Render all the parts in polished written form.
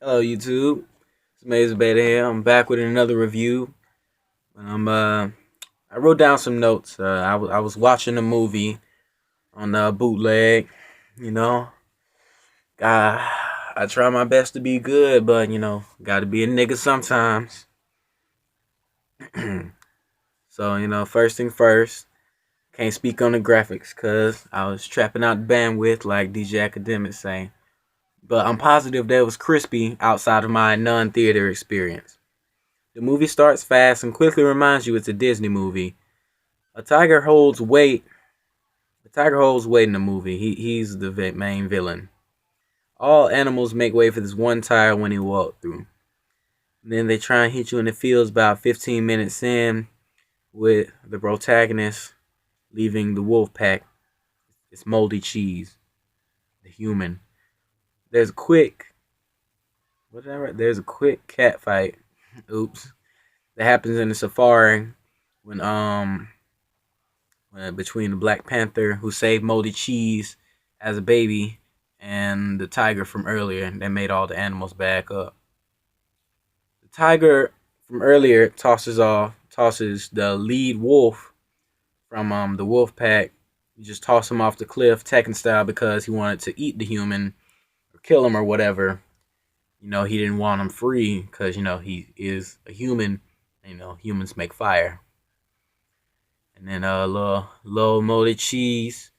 Hello, YouTube. It's Amazing Beta here. I'm back with another review. I wrote down some notes. I was watching a movie on bootleg. You know, uh, I try my best to be good, but got to be a nigga sometimes. So first thing first, can't speak on the graphics cause I was trapping out the bandwidth like DJ Academic say. But I'm positive that it was crispy outside of my non-theater experience. The movie starts fast and quickly reminds you it's a Disney movie. A tiger holds weight. The tiger holds weight in the movie. He's the main villain. All animals make way for this one tiger when he walks through. And then they try and hit you in the fields about 15 minutes in, with the protagonist leaving the wolf pack. It's Moldy Cheese, the human. There's a quick, what did I write? There's a quick cat fight. Oops, that happens in the safari when between the Black Panther who saved Moldy Cheese as a baby and the tiger from earlier that made all the animals back up. The tiger from earlier tosses the lead wolf from the wolf pack. You just toss him off the cliff, Tekken style, because he wanted to eat the human or kill him or whatever. He didn't want him free because he is a human. Humans make fire. And then little Moldy Cheese,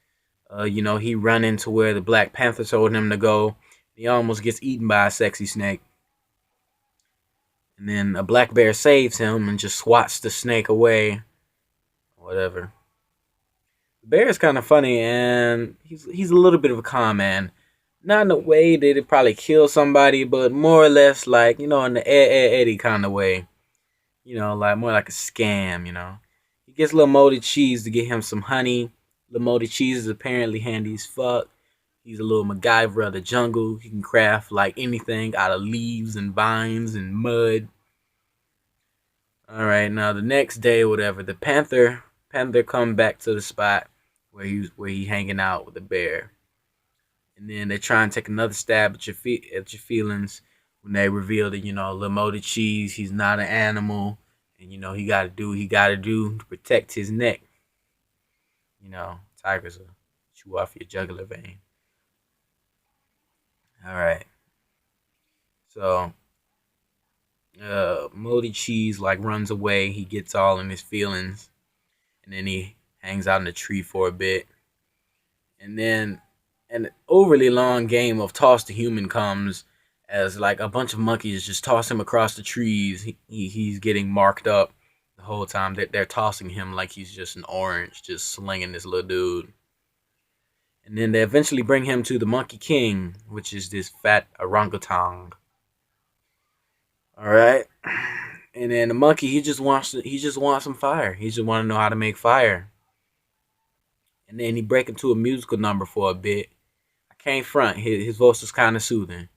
he run into where the Black Panther told him to go. He almost gets eaten by a sexy snake. And then a black bear saves him and just swats the snake away. Whatever. The bear is kind of funny, and he's a little bit of a con man. Not in a way that it probably kill somebody, but more or less like, in the Eddie kind of way. Like more like a scam. He gets little Moldy Cheese to get him some honey. Little Moldy Cheese is apparently handy as fuck. He's a little MacGyver of the jungle. He can craft like anything out of leaves and vines and mud. All right, now the next day, or whatever, the panther come back to the spot where he hanging out with the bear, and then they try and take another stab at your feelings when they reveal that little Moldy Cheese, he's not an animal, and he got to do what he got to do to protect his neck. Tigers will chew off your jugular vein. All right. So, Moldy Cheese like runs away. He gets all in his feelings, and then he hangs out in the tree for a bit, and then an overly long game of toss the human comes as like a bunch of monkeys just toss him across the trees. He's getting marked up the whole time that they're tossing him like he's just an orange, just slinging this little dude. And then they eventually bring him to the Monkey King, which is this fat orangutan. All right, and then the monkey he just wants some fire. He just want to know how to make fire. And then he break into a musical number for a bit. I can't front. His voice is kind of soothing.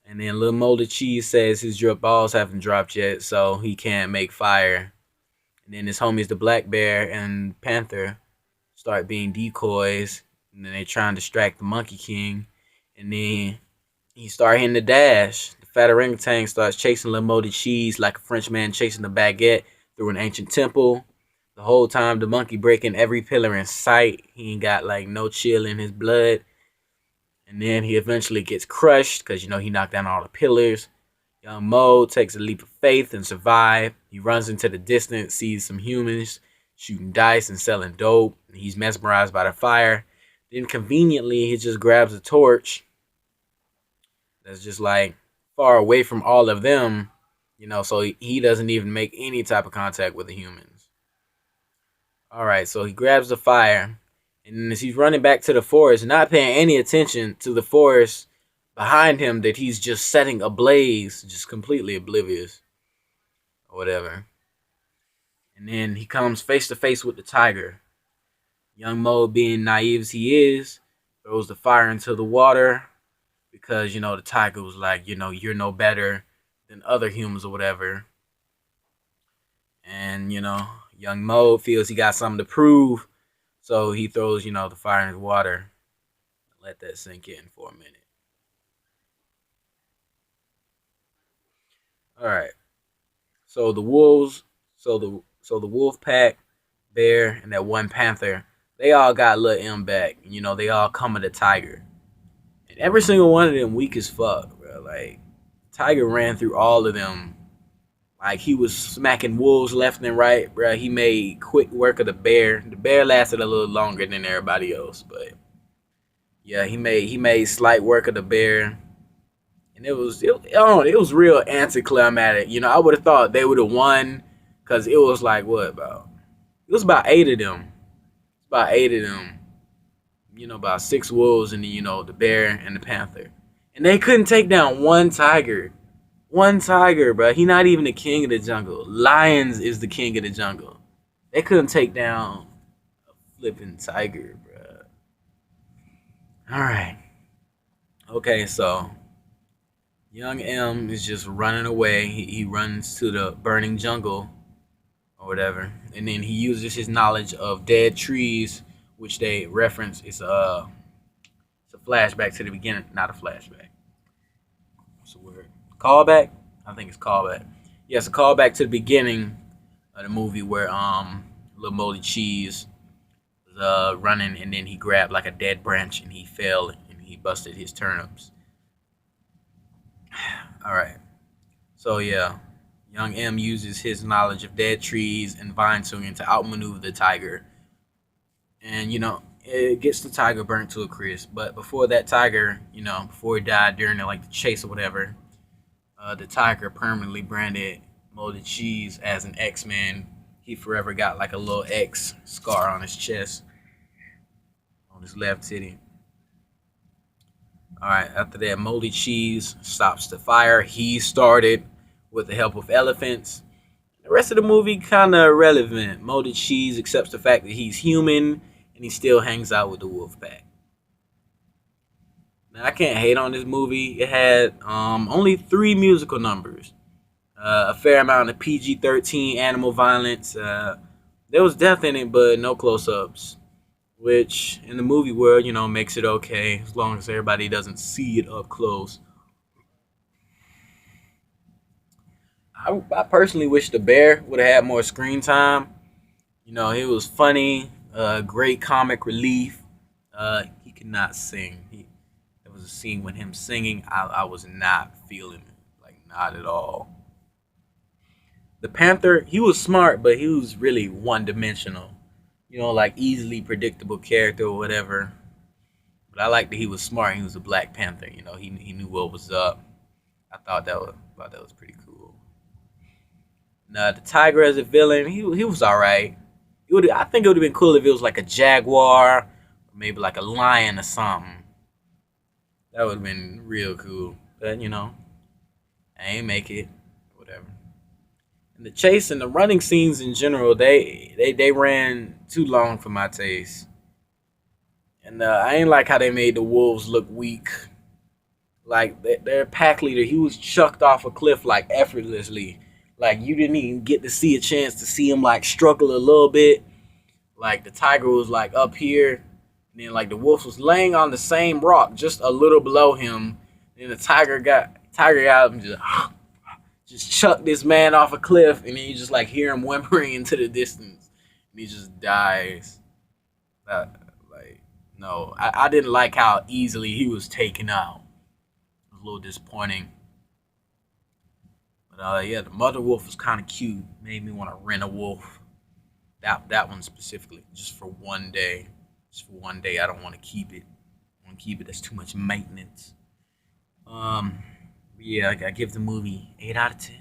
And then Lil Moldy Cheese says his drip balls haven't dropped yet, so he can't make fire. And then his homies, the Black Bear and Panther, start being decoys. And then they try and distract the Monkey King. And then he start hitting the dash. The fat orangutan starts chasing Lil Moldy Cheese like a Frenchman chasing a baguette through an ancient temple. The whole time the monkey breaking every pillar in sight. He ain't got like no chill in his blood. And then he eventually gets crushed because he knocked down all the pillars. Young Mo takes a leap of faith and survives. He runs into the distance, sees some humans shooting dice and selling dope. He's mesmerized by the fire. Then conveniently he just grabs a torch that's just like far away from all of them, so he doesn't even make any type of contact with the humans. All right, so he grabs the fire, and as he's running back to the forest, not paying any attention to the forest behind him that he's just setting ablaze, just completely oblivious or whatever. And then he comes face to face with the tiger. Young Mo, being naive as he is, throws the fire into the water because, the tiger was like, you're no better than other humans or whatever. And, young Mo feels he got something to prove, so he throws, the fire in the water. Let that sink in for a minute. All right. So the wolves, so the wolf pack, bear, and that one panther, they all got Lil M back. You know, they all come at the tiger, and every single one of them weak as fuck, bro. Like Tiger ran through all of them. Like he was smacking wolves left and right, bro. He made quick work of the bear. The bear lasted a little longer than everybody else, but yeah, he made slight work of the bear. And it was real anticlimactic. You know, I would have thought they would have won because it was like what about it was about eight of them. It's about eight of them. You know, about six wolves and the bear and the panther, and they couldn't take down one tiger. One tiger, bro. He not even the king of the jungle. Lions is the king of the jungle. They couldn't take down a flipping tiger, bro. All right. Okay, so young M is just running away. He runs to the burning jungle or whatever, and then he uses his knowledge of dead trees, which they reference. It's a flashback to the beginning, not a flashback. What's the word? Callback. I think it's callback. Yeah, it's a callback to the beginning of the movie where little Moldy Cheese was running, and then he grabbed like a dead branch and he fell and he busted his turnips. All right. So yeah, young M uses his knowledge of dead trees and vine swinging to outmaneuver the tiger, and it gets the tiger burnt to a crisp. But before that tiger, before he died during the chase or whatever, the tiger permanently branded Molded Cheese as an X-Man. He forever got like a little X scar on his chest, on his left titty. All right, after that, Moldy Cheese stops the fire he started with the help of elephants. The rest of the movie kind of irrelevant. Moldy Cheese accepts the fact that he's human and he still hangs out with the wolf pack. Now, I can't hate on this movie. It had only three musical numbers, a fair amount of PG-13 animal violence. There was death in it, but no close-ups, which in the movie world, makes it okay as long as everybody doesn't see it up close. I personally wish the bear would have had more screen time. He was funny, great comic relief. He could not sing. There was a scene with him singing. I was not feeling it, like not at all. The Panther, he was smart, but he was really one dimensional. Like easily predictable character or whatever. But I liked that he was smart. He was a Black Panther. He knew what was up. I thought that was pretty cool. Now the tiger as a villain, he was all right. I think it would have been cool if it was like a jaguar, or maybe like a lion or something. That would have been real cool. But I ain't make it. Whatever. And the chase and the running scenes in general, they ran too long for my taste. And I ain't like how they made the wolves look weak. Like their pack leader, he was chucked off a cliff like effortlessly. Like you didn't even get to see a chance to see him like struggle a little bit. Like the tiger was like up here, and then like the wolf was laying on the same rock just a little below him. And the tiger got him just chucked this man off a cliff, and then you just like hear him whimpering into the distance, and he just dies. Uh, like no, I didn't like how easily he was taken out. It was a little disappointing. But yeah, the mother wolf was kind of cute. Made me want to rent a wolf. That one specifically, just for one day. Just for one day, I don't want to keep it. I want to keep it. That's too much maintenance. Um, yeah, I give the movie 8 out of 10.